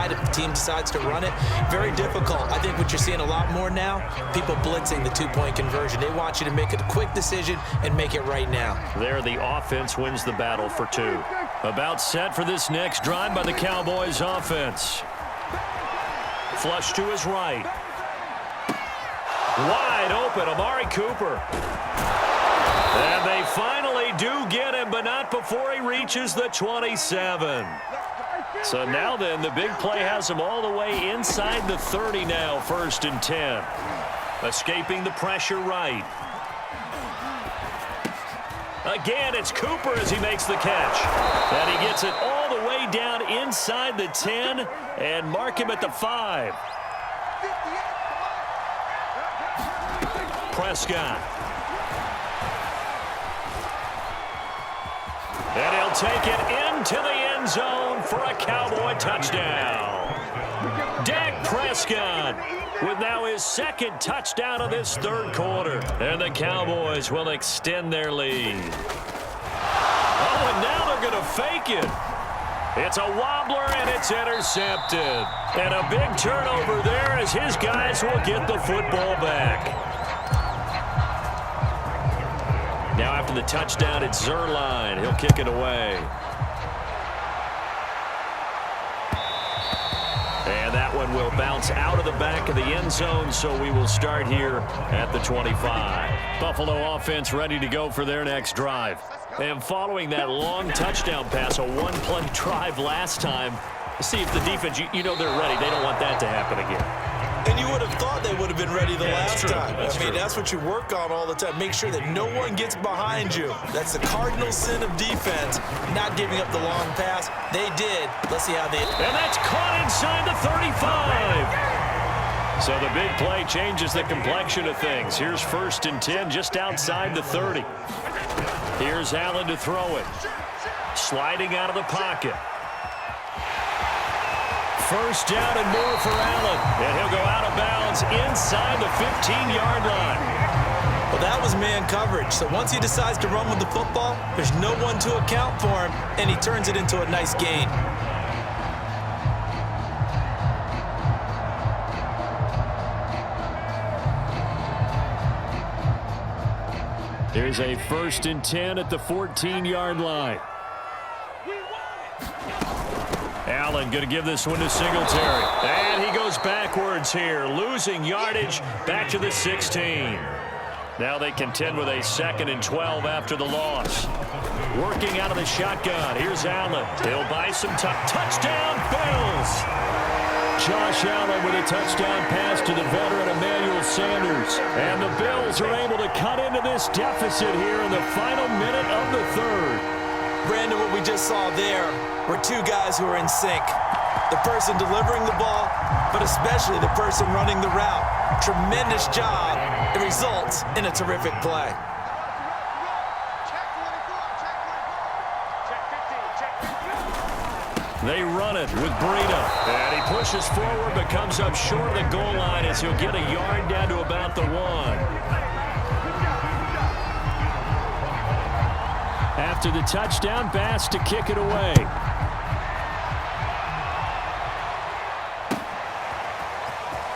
outside if the team decides to run it. Very difficult. I think what you're seeing a lot more now, people blitzing the two-point conversion. They want you to make a quick decision and make it right now. There, the offense wins the battle for 2. About set for this next drive by the Cowboys offense. Flush to his right. Wide open, Amari Cooper. And they finally do get him, but not before he reaches the 27. So now then, the big play has him all the way inside the 30 now, 1st and 10. Escaping the pressure right. Again, it's Cooper as he makes the catch. And he gets it all the way down inside the 10 and mark him at the 5. Prescott. And he'll take it into the end zone for a Cowboy touchdown. Dak Prescott with now his 2nd touchdown of this 3rd quarter. And the Cowboys will extend their lead. Oh, and now they're going to fake it. It's a wobbler, and it's intercepted. And a big turnover there as his guys will get the football back. Now after the touchdown, it's Zerline. He'll kick it away. And that one will bounce out of the back of the end zone, so we will start here at the 25. Buffalo offense ready to go for their next drive. And following that long touchdown pass, a one-play drive last time, see if the defense, you know they're ready. They don't want that to happen again. And you would have thought they would have been ready the last time. I mean, that's what you work on all the time. Make sure that no one gets behind you. That's the cardinal sin of defense, not giving up the long pass. They did. Let's see how they... And that's caught inside the 35. So the big play changes the complexion of things. Here's 1st and 10 just outside the 30. Here's Allen to throw it. Sliding out of the pocket. 1st down and more for Allen. And he'll go out of bounds inside the 15-yard line. Well, that was man coverage. So once he decides to run with the football, there's no one to account for him, and he turns it into a nice gain. Here's a 1st and 10 at the 14-yard line. Allen going to give this one to Singletary. And he goes backwards here, losing yardage back to the 16. Now they contend with a 2nd and 12 after the loss. Working out of the shotgun. Here's Allen. He'll buy some time. Touchdown, Bills! Josh Allen with a touchdown pass to the veteran Emmanuel Sanders. And the Bills are able to cut into this deficit here in the final minute of the 3rd. Brandon, what we just saw there were 2 guys who are in sync. The person delivering the ball, but especially the person running the route. Tremendous job. It results in a terrific play. They run it with Breida. And he pushes forward but comes up short of the goal line as he'll get a yard down to about the 1. After the touchdown, Bass to kick it away.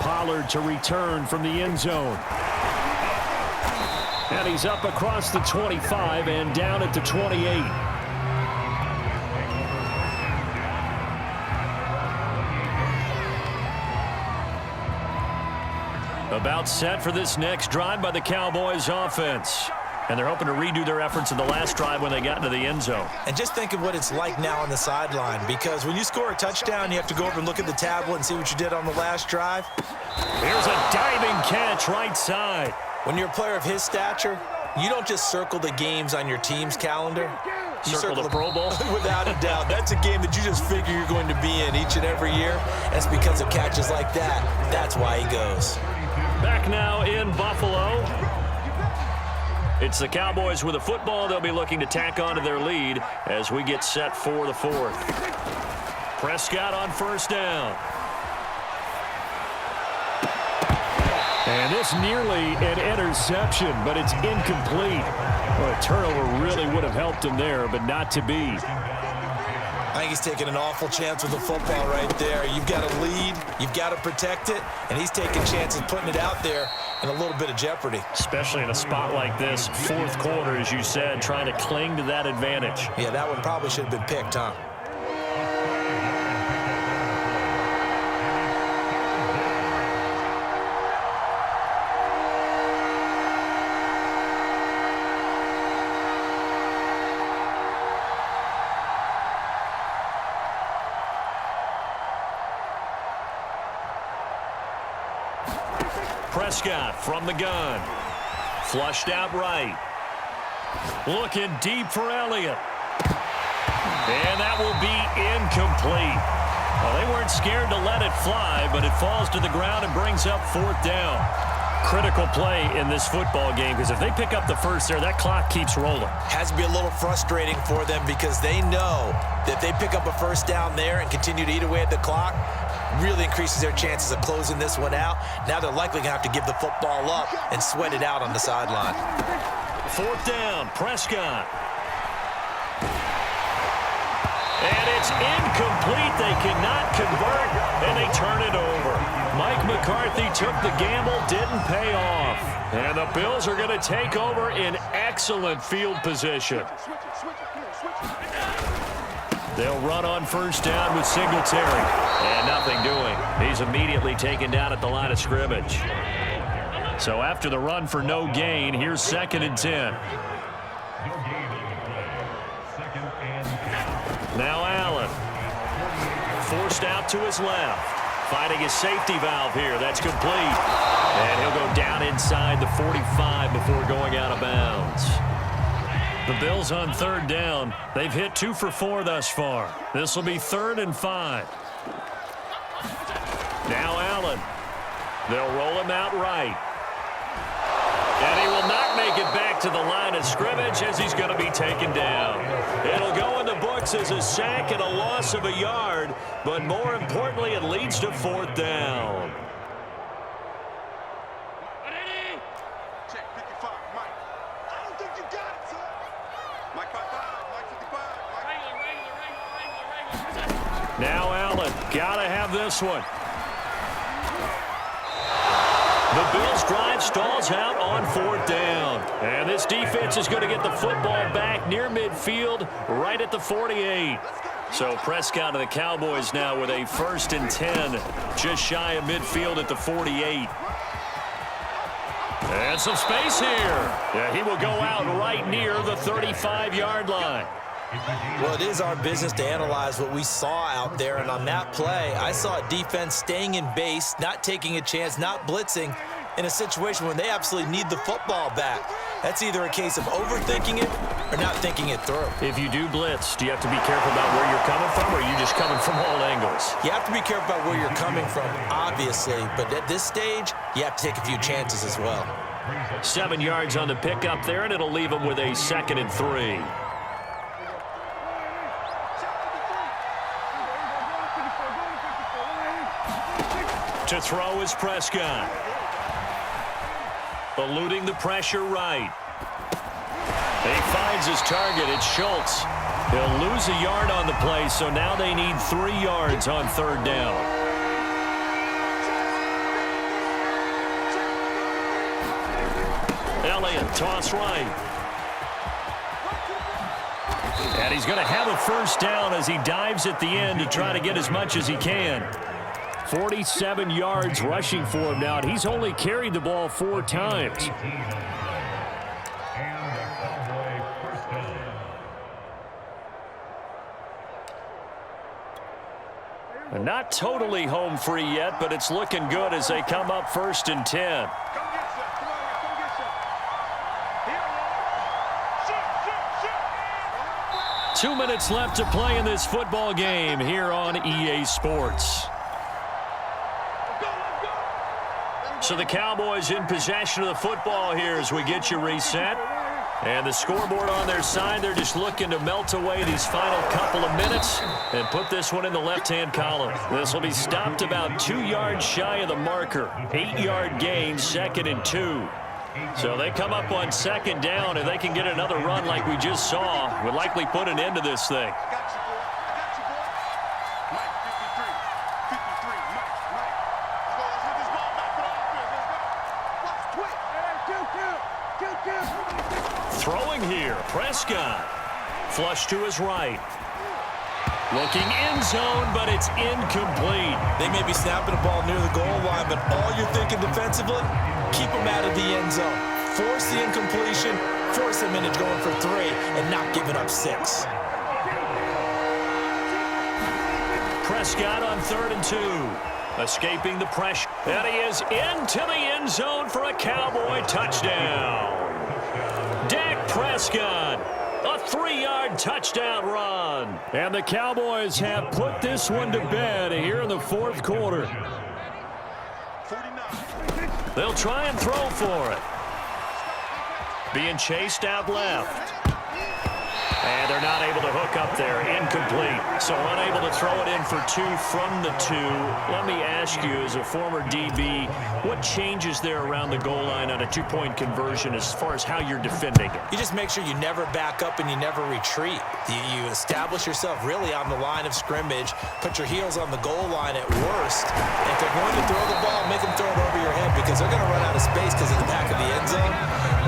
Pollard to return from the end zone. And he's up across the 25 and down at the 28. About set for this next drive by the Cowboys offense. And they're hoping to redo their efforts in the last drive when they got into the end zone. And just think of what it's like now on the sideline, because when you score a touchdown, you have to go over and look at the tablet and see what you did on the last drive. Here's a diving catch right side. When you're a player of his stature, you don't just circle the games on your team's calendar. You circle the Pro Bowl? Without a doubt. That's a game that you just figure you're going to be in each and every year. And it's because of catches like that. That's why he goes. Back now in Buffalo. It's the Cowboys with the football. They'll be looking to tack on to their lead as we get set for the 4th. Prescott on 1st down. And this nearly an interception, but it's incomplete. Well, a turnover really would have helped him there, but not to be. I I think he's taking an awful chance with the football right there. You've got to lead, you've got to protect it, and he's taking chances putting it out there in a little bit of jeopardy. Especially in a spot like this, fourth quarter, as you said, trying to cling to that advantage. Yeah, that one probably should have been picked, huh? Prescott from the gun. Flushed out right. Looking deep for Elliott. And that will be incomplete. Well, they weren't scared to let it fly, but it falls to the ground and brings up fourth down. Critical play in this football game, because if they pick up the first there, that clock keeps rolling. Has to be a little frustrating for them because they know that they pick up a first down there and continue to eat away at the clock, really increases their chances of closing this one out. Now they're likely going to have to give the football up and sweat it out on the sideline. Fourth down, Prescott. And it's incomplete. They cannot convert, and they turn it over. Mike McCarthy took the gamble, didn't pay off. And the Bills are going to take over in excellent field position. They'll run on first down with Singletary. And nothing doing. He's immediately taken down at the line of scrimmage. So after the run for no gain, here's 2nd and 10. Now Allen. Forced out to his left. Finding his safety valve here. That's complete. And he'll go down inside the 45 before going out of bounds. The Bills on third down. They've hit 2 for 4 thus far. This will be 3rd and 5. Now Allen. They'll roll him out right. And he will not make it back to the line of scrimmage as he's going to be taken down. It'll go in the books as a sack and a loss of a yard, but more importantly, it leads to 4th down. Check 55, Mike. I don't think you got it, sir. Mike 55, Mike 55. Now Allen, gotta have this one. The Bills drive stalls out on 4th down. And this defense is going to get the football back near midfield, right at the 48. So Prescott and the Cowboys now with a 1st and 10, just shy of midfield at the 48. And some space here. Yeah, he will go out right near the 35-yard line. Well, it is our business to analyze what we saw out there, and on that play, I saw a defense staying in base, not taking a chance, not blitzing, in a situation when they absolutely need the football back. That's either a case of overthinking it or not thinking it through. If you do blitz, do you have to be careful about where you're coming from, or are you just coming from all angles? You have to be careful about where you're coming from, obviously, but at this stage, you have to take a few chances as well. 7 yards on the pickup there, and it'll leave them with a 2nd and 3. To throw is Prescott. Eluding the pressure right. He finds his target. It's Schultz. He'll lose a yard on the play, so now they need 3 yards on 3rd down. Elliott, toss right. And he's going to have a first down as he dives at the end to try to get as much as he can. 47 yards rushing for him now, and he's only carried the ball 4 times. Not totally home free yet, but it's looking good as they come up 1st and 10. 2 minutes left to play in this football game here on EA Sports. So the Cowboys in possession of the football here as we get you reset. And the scoreboard on their side, they're just looking to melt away these final couple of minutes and put this one in the left-hand column. This will be stopped about 2 yards shy of the marker. 8-yard gain, 2nd and 2. So they come up on 2nd down, and they can get another run like we just saw. Would likely put an end to this thing. Throwing here, Prescott. Flush to his right. Looking end zone, but it's incomplete. They may be snapping the ball near the goal line, but all you're thinking defensively, keep them out of the end zone. Force the incompletion, force them into going for 3, and not giving up 6. Prescott on 3rd and 2. Escaping the pressure. And he is into the end zone for a Cowboy touchdown. Dak Prescott. A 3-yard touchdown run. And the Cowboys have put this one to bed here in the 4th quarter. 49. They'll try and throw for it. Being chased out left. And they're not able to hook up there. Incomplete. So unable to throw it in for 2 from the 2. Let me ask you, as a former DB, what changes there around the goal line on a 2-point conversion as far as how you're defending it? You just make sure you never back up and you never retreat. You establish yourself really on the line of scrimmage, put your heels on the goal line at worst. If they're going to throw the ball, make them throw it over your head because they're going to run out of space because of the back of the end zone.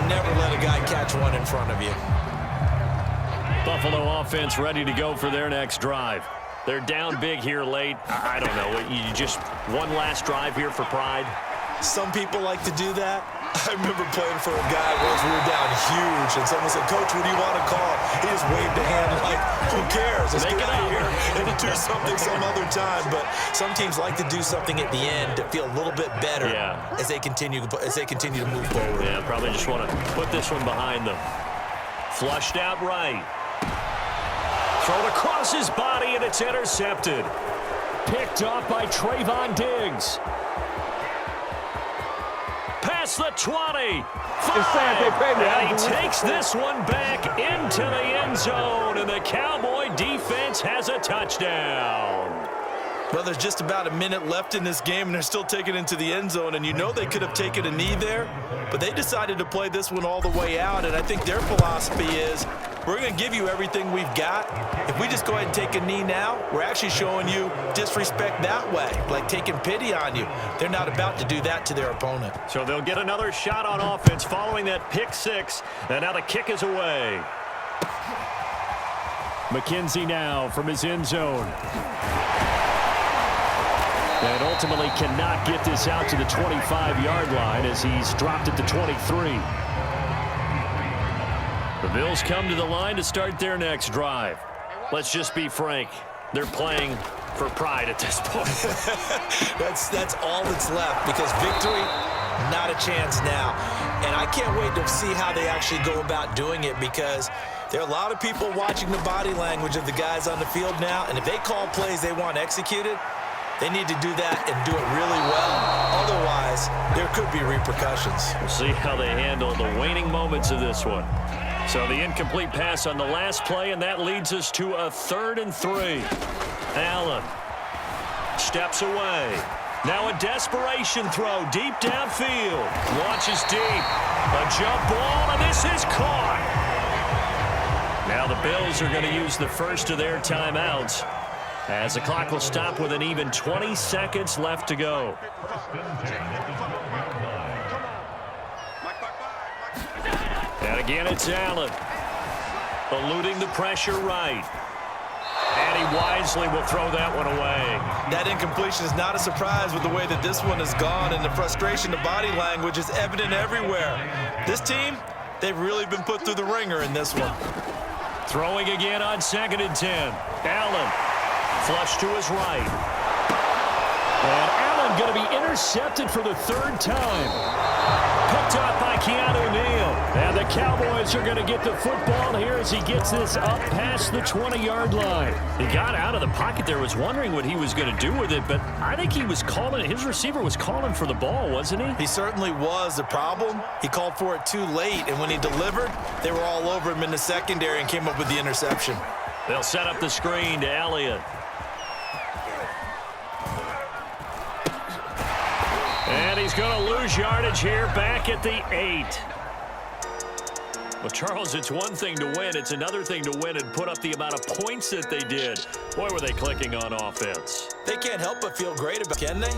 Never let a guy catch one in front of you. Buffalo offense ready to go for their next drive. They're down big here late. I don't know. You just one last drive here for pride? Some people like to do that. I remember playing for a guy once we were down huge, and someone said, "Coach, what do you want to call?" He just waved a hand like, who cares? Let's get out of here and do something some other time. But some teams like to do something at the end to feel a little bit better as they continue to move forward. Yeah, probably just want to put this one behind them. Flushed out right. Thrown across his body, and it's intercepted. Picked up by Trayvon Diggs. Past the 20. 5. And he takes this one back into the end zone, and the Cowboy defense has a touchdown. Well, there's just about a minute left in this game, and they're still taking it into the end zone. And you know they could have taken a knee there, but they decided to play this one all the way out. And I think their philosophy is, we're going to give you everything we've got. If we just go ahead and take a knee now, we're actually showing you disrespect that way, like taking pity on you. They're not about to do that to their opponent. So they'll get another shot on offense following that pick 6, and now the kick is away. McKenzie now from his end zone. And ultimately cannot get this out to the 25-yard line as he's dropped it to 23. The Bills come to the line to start their next drive. Let's just be frank. They're playing for pride at this point. That's all that's left, because victory, not a chance now. And I can't wait to see how they actually go about doing it, because there are a lot of people watching the body language of the guys on the field now, and if they call plays they want executed, they need to do that and do it really well. Otherwise, there could be repercussions. We'll see how they handle the waning moments of this one. So the incomplete pass on the last play, and that leads us to a 3rd and 3. Allen steps away. Now a desperation throw deep downfield. Launches deep. A jump ball, and this is caught. Now the Bills are going to use the first of their timeouts, as the clock will stop with an even 20 seconds left to go. And again, it's Allen. Eluding the pressure right. And he wisely will throw that one away. That incompletion is not a surprise with the way that this one has gone, and the frustration, the body language is evident everywhere. This team, they've really been put through the ringer in this one. Throwing again on 2nd and 10. Allen. Flush to his right. And Allen going to be intercepted for the 3rd time. Picked up by Keanu Neal. And the Cowboys are going to get the football here as he gets this up past the 20-yard line. He got out of the pocket there, was wondering what he was going to do with it, but I think he was calling, his receiver was calling for the ball, wasn't he? He certainly was. The problem, he called for it too late, and when he delivered, they were all over him in the secondary and came up with the interception. They'll set up the screen to Elliott. And he's going to lose yardage here back at the 8. Well, Charles, it's one thing to win. It's another thing to win and put up the amount of points that they did. Boy, were they clicking on offense. They can't help but feel great about it, can they?